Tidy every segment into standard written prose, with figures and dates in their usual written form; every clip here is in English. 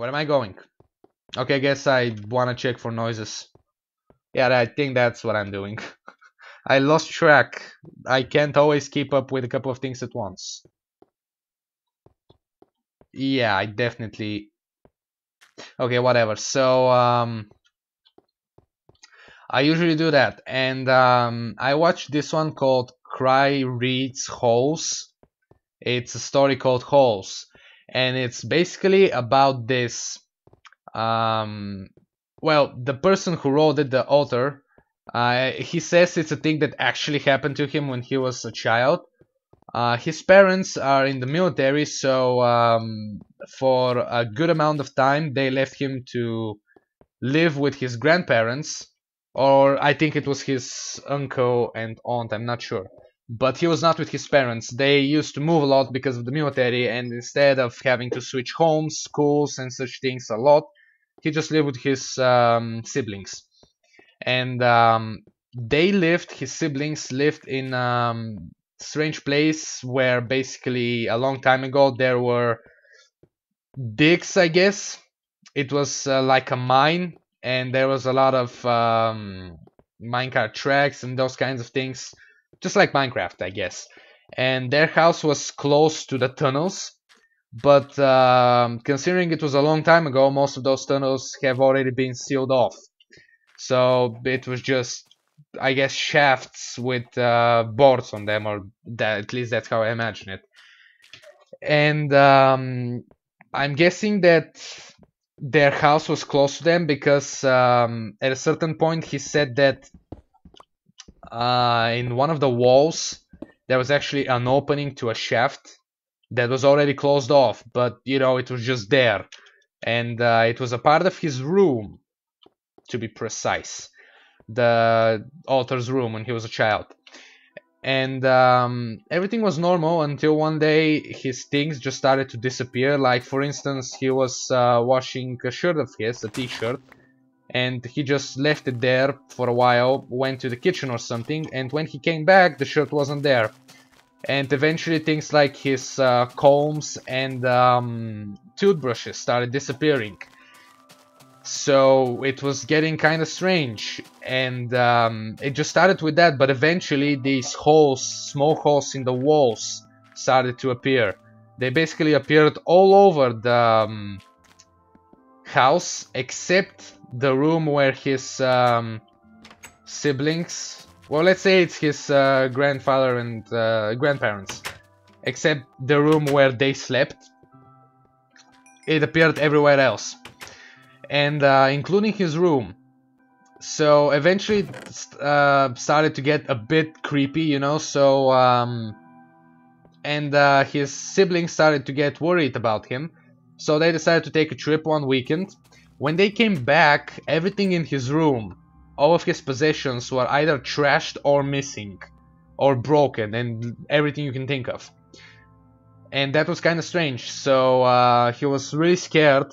Where am I going? Okay, I guess I wanna check for noises. Yeah, I think that's what I'm doing. I lost track. I can't always keep up with a couple of things at once. Yeah, I definitely... Okay, whatever. So, I usually do that. And I watched this one called Cry Reads Holes. It's a story called Holes. And it's basically about this... well, the person who wrote it, the author, he says it's a thing that actually happened to him when he was a child. His parents are in the military, so for a good amount of time they left him to live with his grandparents, or I think it was his uncle and aunt, I'm not sure. But he was not with his parents. They used to move a lot because of the military, and instead of having to switch homes, schools, and such things a lot, he just lived with his siblings. And his siblings lived in strange place where basically a long time ago there were digs, I guess. It was like a mine, and there was a lot of minecart tracks and those kinds of things, just like Minecraft, I guess. And their house was close to the tunnels, but considering it was a long time ago, most of those tunnels have already been sealed off. So it was just, I guess, shafts with boards on them, or at least that's how I imagine it. And I'm guessing that their house was close to them because at a certain point he said that in one of the walls there was actually an opening to a shaft that was already closed off, but you know, it was just there. And it was a part of his room, to be precise, the author's room when he was a child. And everything was normal until one day his things just started to disappear. Like, for instance, he was washing a shirt of his, a t-shirt, and he just left it there for a while, went to the kitchen or something, and when he came back the shirt wasn't there. And eventually things like his combs and toothbrushes started disappearing. So it was getting kind of strange, and it just started with that, but eventually these holes, small holes in the walls, started to appear. They basically appeared all over the house, except the room where his siblings, well, let's say it's his grandfather and grandparents, except the room where they slept. It appeared everywhere else. And including his room. So eventually it started to get a bit creepy, you know, so and his siblings started to get worried about him, so they decided to take a trip one weekend. When they came back, everything in his room, all of his possessions, were either trashed or missing or broken, and everything you can think of. And that was kind of strange, so he was really scared.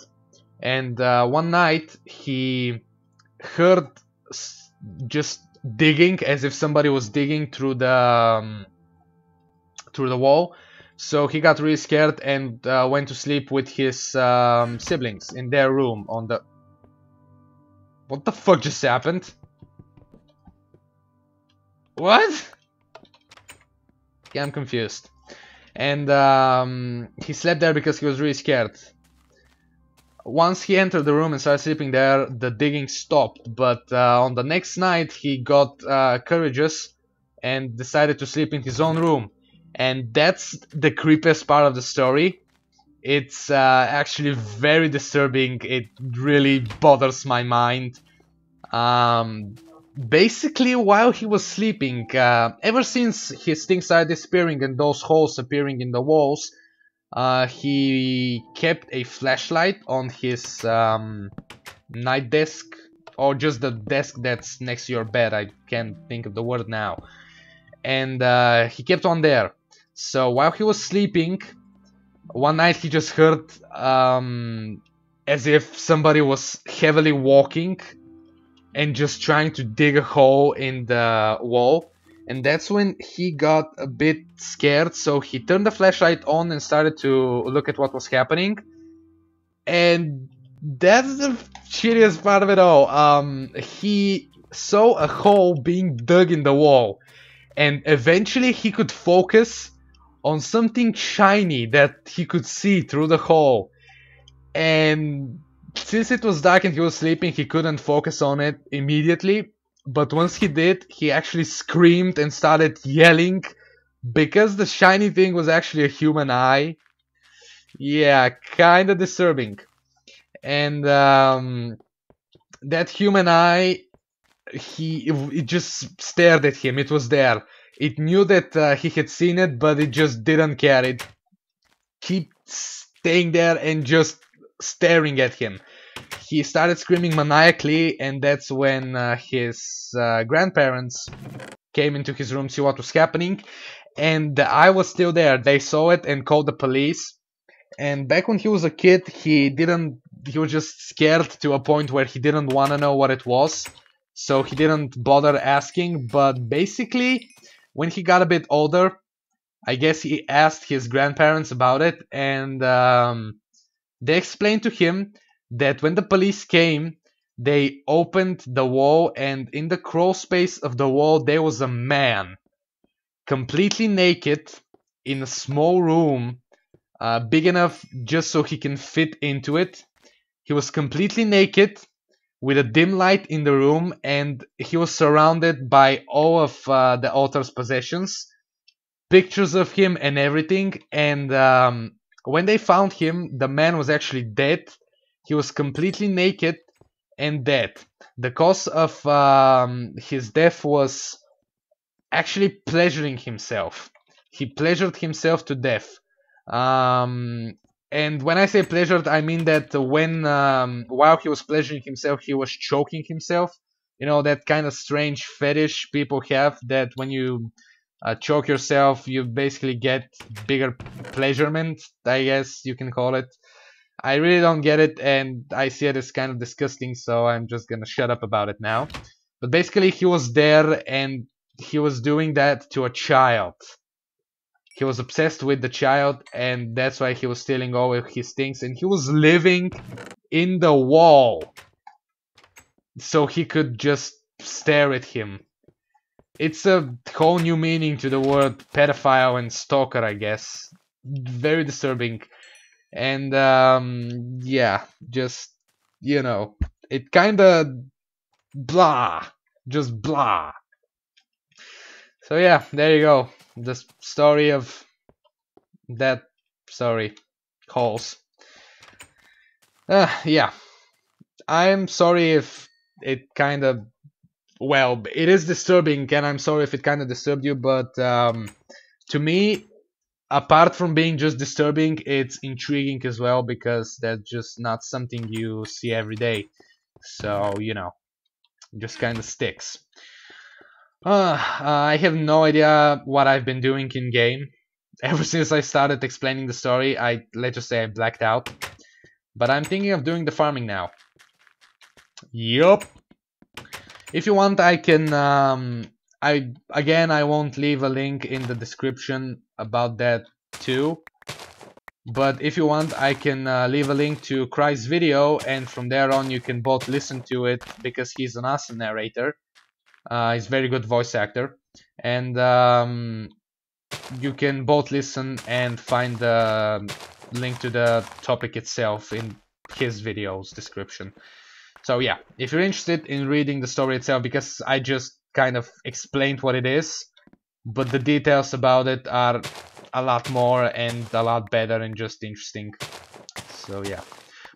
And one night he heard just digging, as if somebody was digging through the wall. So he got really scared and went to sleep with his siblings in their room on the... What the fuck just happened? What? Yeah, I'm confused. And he slept there because he was really scared. Once he entered the room and started sleeping there, the digging stopped, but on the next night he got courageous and decided to sleep in his own room. And that's the creepiest part of the story. It's actually very disturbing. It really bothers my mind. Basically, while he was sleeping, ever since his things started disappearing and those holes appearing in the walls, he kept a flashlight on his night desk, or just the desk that's next to your bed. I can't think of the word now. And he kept on there. So while he was sleeping, one night he just heard as if somebody was heavily walking and just trying to dig a hole in the wall. And that's when he got a bit scared, so he turned the flashlight on and started to look at what was happening. And That's the shittiest part of it all. He saw a hole being dug in the wall, and eventually he could focus on something shiny that he could see through the hole. And since it was dark and he was sleeping, he couldn't focus on it immediately. But once he did, he actually screamed and started yelling because the shiny thing was actually a human eye. Yeah, kinda disturbing. And that human eye, it just stared at him. It was there. It knew that he had seen it, but it just didn't care. It kept staying there and just staring at him. He started screaming maniacally, and that's when his grandparents came into his room to see what was happening. And the eye was still there. They saw it and called the police. And back when he was a kid, he was just scared to a point where he didn't want to know what it was. So he didn't bother asking. But basically, when he got a bit older, I guess he asked his grandparents about it, and they explained to him that when the police came, they opened the wall, and in the crawl space of the wall, there was a man, completely naked, in a small room, big enough just so he can fit into it. He was completely naked, with a dim light in the room, and he was surrounded by all of the author's possessions, pictures of him and everything. And when they found him, the man was actually dead. He was completely naked and dead. The cause of his death was actually pleasuring himself. He pleasured himself to death. And when I say pleasured, I mean that when while he was pleasuring himself, he was choking himself. You know, that kind of strange fetish people have, that when you choke yourself, you basically get bigger pleasurement, I guess you can call it. I really don't get it, and I see it as kind of disgusting, so I'm just gonna shut up about it now. But basically, he was there, and he was doing that to a child. He was obsessed with the child, and that's why he was stealing all of his things, and he was living in the wall so he could just stare at him. It's a whole new meaning to the word pedophile and stalker, I guess. Very disturbing. And yeah, just, you know, it kinda blah. Just blah. So yeah, there you go. The story of that, sorry, holes. Yeah. I'm sorry if it kinda, well, it is disturbing, and I'm sorry if it kinda disturbed you, but to me, apart from being just disturbing, it's intriguing as well, because that's just not something you see every day. So, you know, just kind of sticks. I have no idea what I've been doing in game. Ever since I started explaining the story, let's just say I blacked out. But I'm thinking of doing the farming now. Yup. If you want, I can I won't leave a link in the description about that too. But if you want, I can leave a link to Cry's video, and from there on you can both listen to it, because he's an awesome narrator. He's a very good voice actor, and you can both listen and find the link to the topic itself in his video's description. So yeah, if you're interested in reading the story itself, because I just kind of explained what it is, but the details about it are a lot more and a lot better and just interesting. So yeah.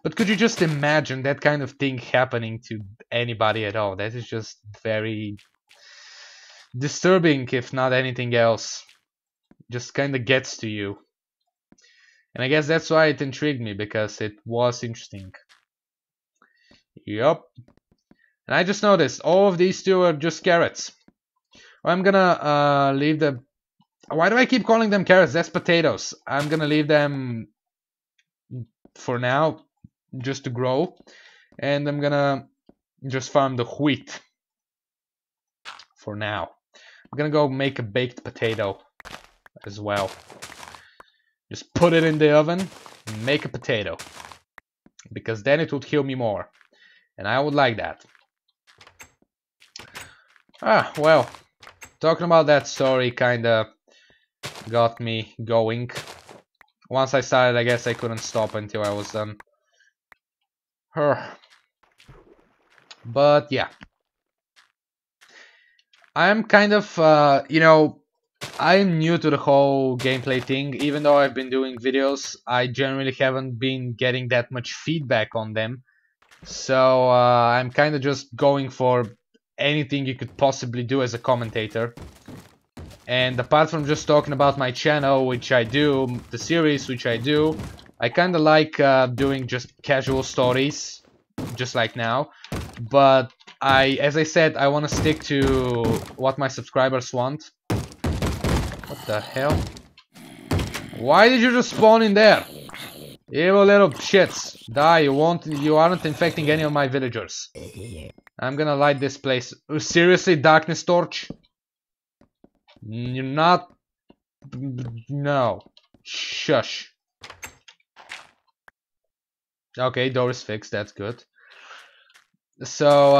But could you just imagine that kind of thing happening to anybody at all? That is just very disturbing, if not anything else. Just kind of gets to you. And I guess that's why it intrigued me, because it was interesting. Yup. And I just noticed all of these two are just carrots. I'm gonna leave the... Why do I keep calling them carrots? That's potatoes. I'm gonna leave them for now, just to grow. And I'm gonna just farm the wheat for now. I'm gonna go make a baked potato as well. Just put it in the oven and make a potato. because then it would heal me more, and I would like that. Well, talking about that story kinda got me going. Once I started, I guess I couldn't stop until I was done. But yeah, I'm kind of, I'm new to the whole gameplay thing. Even though I've been doing videos, I generally haven't been getting that much feedback on them. So I'm kind of just going for anything you could possibly do as a commentator. And apart from just talking about my channel, which I do, the series, which I do, I kind of like doing just casual stories, just like now. But as I said, I want to stick to what my subscribers want. What the hell? Why did you just spawn in there? Evil little shits. Die, you aren't infecting any of my villagers. I'm gonna light this place. Seriously, darkness torch? You're not... No. Shush. Okay, door is fixed, that's good. So,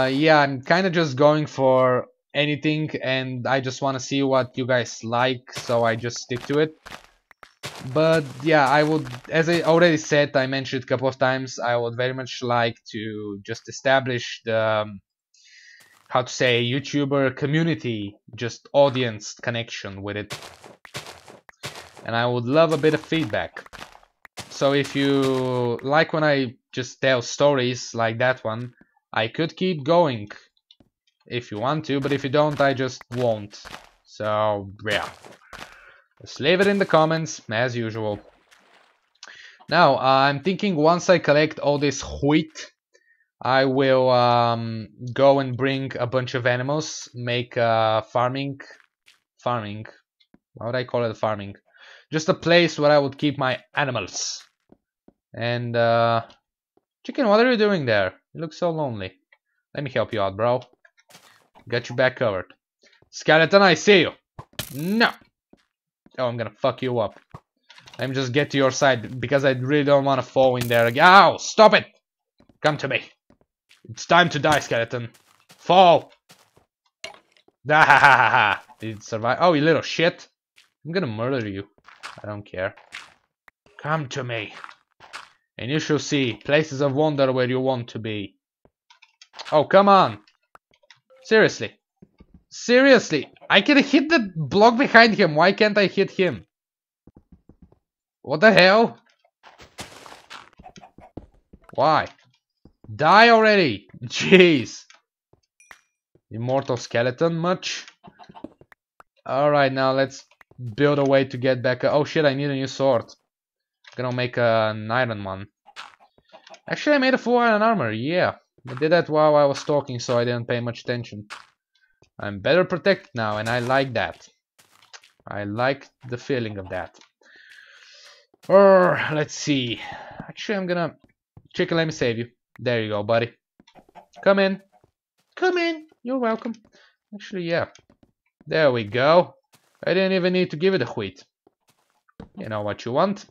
yeah, I'm kind of just going for anything, and I just want to see what you guys like, so I just stick to it. But, yeah, I would, as I already said, I mentioned a couple of times, I would very much like to just establish the, how to say, YouTuber community, just audience connection with it. And I would love a bit of feedback. So if you like when I just tell stories like that one, I could keep going if you want to, but if you don't, I just won't. So, yeah. Just leave it in the comments, as usual. Now, I'm thinking once I collect all this wheat, I will go and bring a bunch of animals, make farming, why would I call it farming? Just a place where I would keep my animals. And, chicken, what are you doing there? You look so lonely. Let me help you out, bro. Got your back covered. Skeleton, I see you. No. Oh, I'm gonna fuck you up. Let me just get to your side because I really don't want to fall in there again. Ow! Stop it! Come to me. It's time to die, skeleton. Fall. Dahahaha. Did it survive? Oh, you little shit. I'm gonna murder you. I don't care. Come to me. And you shall see places of wonder where you want to be. Oh, come on. Seriously. Seriously. I can hit the block behind him. Why can't I hit him? What the hell? Why? Die already. Jeez. Immortal skeleton much? Alright, now let's build a way to get back. Oh shit, I need a new sword. I'm gonna make an iron one. Actually, I made a full iron armor. Yeah. I did that while I was talking, so I didn't pay much attention. I'm better protected now, and I like that. I like the feeling of that. Let's see. Actually, I'm gonna... Chicken, let me save you. There you go, buddy. Come in. Come in. You're welcome. Actually, yeah. There we go. I didn't even need to give it a wheat. You know what you want.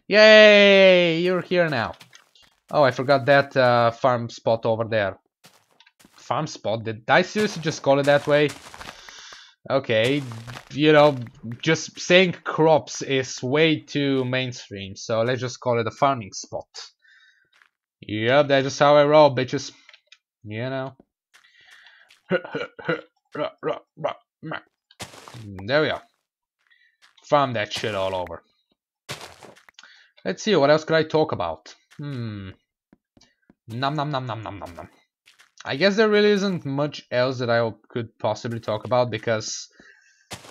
Yay! You're here now. Oh, I forgot that farm spot over there. Farm spot? Did I seriously just call it that way? Okay, you know, just saying crops is way too mainstream, so let's just call it a farming spot. Yep, that's just how I roll, bitches. You know. There we are. Farm that shit all over. Let's see, what else could I talk about? Nom nom nom nom nom nom nom. I guess there really isn't much else that I could possibly talk about because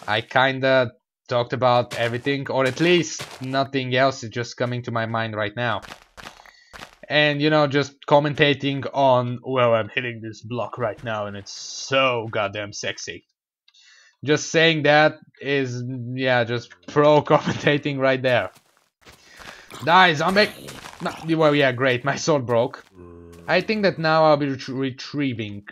I kinda talked about everything, or at least nothing else is just coming to my mind right now. And you know, just commentating on, well, I'm hitting this block right now and it's so goddamn sexy. Just saying that is, yeah, just pro commentating right there. Die, zombie! No, well, yeah, great, my sword broke. I think that now I'll be retrieving.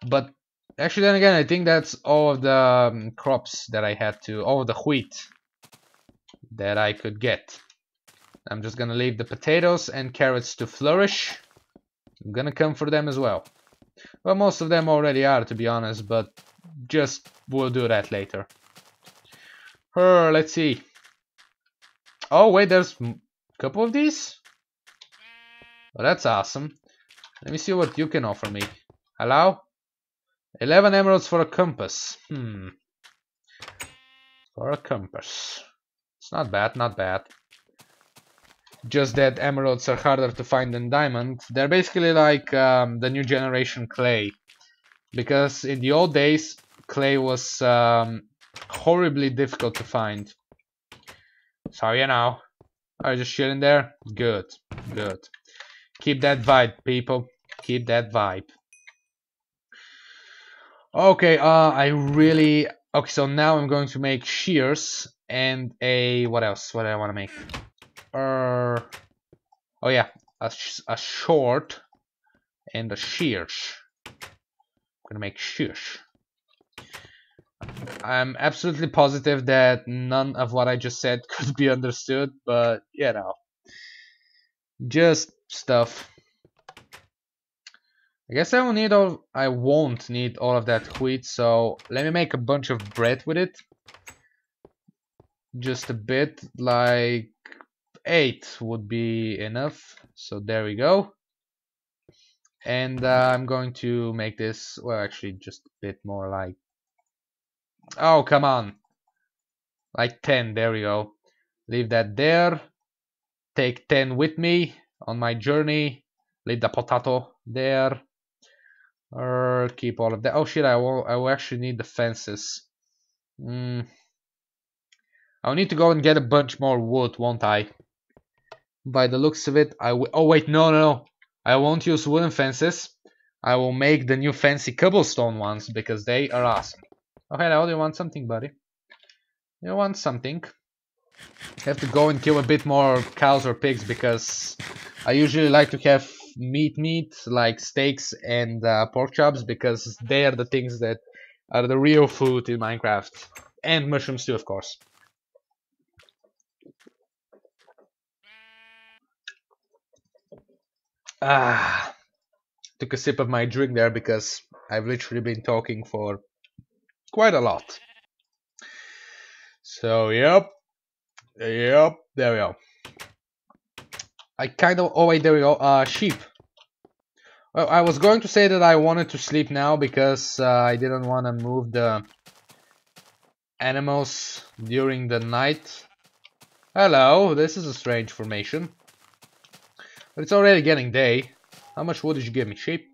But actually, then again, I think that's all of the crops that I had to, all of the wheat that I could get. I'm just gonna leave the potatoes and carrots to flourish. I'm gonna come for them as well. Well, most of them already are, to be honest, but just we'll do that later. Let's see. Oh, wait, there's a couple of these? Oh, that's awesome. Let me see what you can offer me. Hello? 11 emeralds for a compass. For a compass. It's not bad, not bad. Just that emeralds are harder to find than diamond. They're basically like the new generation clay. Because in the old days, clay was horribly difficult to find. So, you know. Are you just chilling there? Good, good. Keep that vibe, people. Keep that vibe. Okay, I really... Okay, so now I'm going to make shears and a... What else? What do I want to make? Oh yeah, a short and a shears. I'm gonna make shears. I'm absolutely positive that none of what I just said could be understood, but you know, just stuff. I guess I won't need all of that wheat, so let me make a bunch of bread with it. Just a bit, like 8 would be enough. So there we go. And I'm going to make this, well, actually just a bit more like, oh, come on. Like 10, there we go. Leave that there. Take 10 with me on my journey. Leave the potato there. Or keep all of that. Oh shit, I will actually need the fences. I'll need to go and get a bunch more wood, won't I? By the looks of it, oh wait, no. I won't use wooden fences. I will make the new fancy cobblestone ones because they are awesome. Oh hello, do you want something, buddy? You want something? I have to go and kill a bit more cows or pigs because I usually like to have meat like steaks and pork chops because they are the things that are the real food in Minecraft. And mushrooms too, of course. Took a sip of my drink there because I've literally been talking for quite a lot. So, yep, there we go. I kind of, oh wait, there we go, sheep. Well, I was going to say that I wanted to sleep now because I didn't want to move the animals during the night. Hello, this is a strange formation. But it's already getting day. How much wood did you give me, sheep?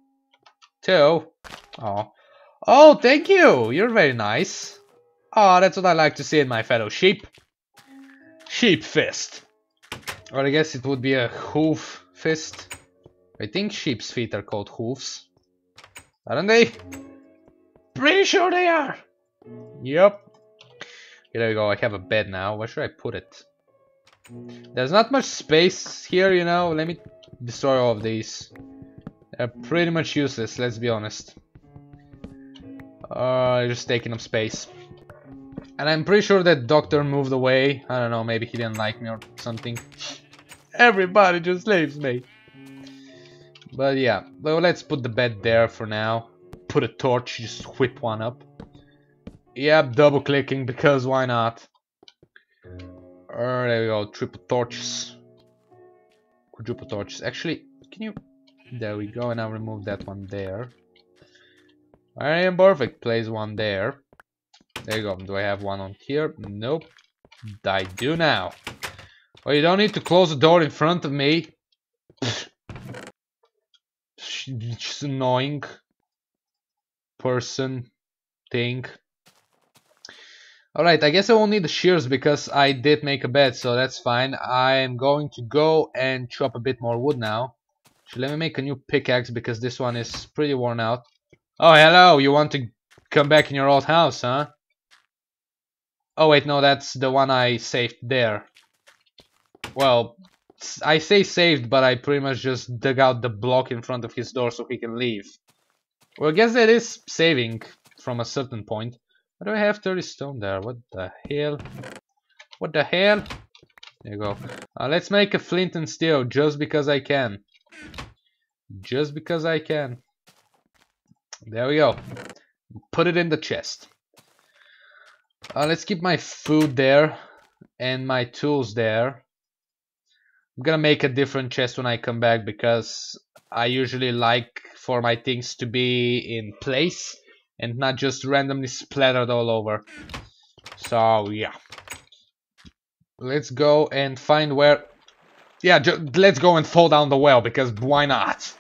2. Oh. Oh, thank you! You're very nice. Oh, that's what I like to see in my fellow sheep. Sheep fist. Or I guess it would be a hoof fist. I think sheep's feet are called hoofs. Aren't they? Pretty sure they are! Yep. Okay, there we go, I have a bed now. Where should I put it? There's not much space here, you know. Let me destroy all of these. They're pretty much useless, let's be honest. Just taking up space. And I'm pretty sure that doctor moved away. I don't know, maybe he didn't like me or something. Everybody just leaves me. But yeah, well, let's put the bed there for now. Put a torch, just whip one up. Yep, double clicking because why not? There we go, triple torches. Quadruple torches. Actually, can you... There we go, and I'll remove that one there. I am perfect, place one there. There you go, do I have one on here? Nope. I do now. Well, you don't need to close the door in front of me. Just annoying. Person. Thing. Alright, I guess I won't need the shears because I did make a bed, so that's fine. I'm going to go and chop a bit more wood now. So let me make a new pickaxe because this one is pretty worn out. Oh, hello, you want to come back in your old house, huh? Oh wait, no, that's the one I saved there. Well, I say saved, but I pretty much just dug out the block in front of his door so he can leave. Well, I guess that is saving from a certain point. Why do I have 30 stone there? What the hell? What the hell? There you go. Let's make a flint and steel just because I can. Just because I can. There we go. Put it in the chest. Let's keep my food there and my tools there. I'm gonna make a different chest when I come back because I usually like for my things to be in place and not just randomly splattered all over. So yeah. Let's go and find where... Yeah, let's go and fall down the well because why not?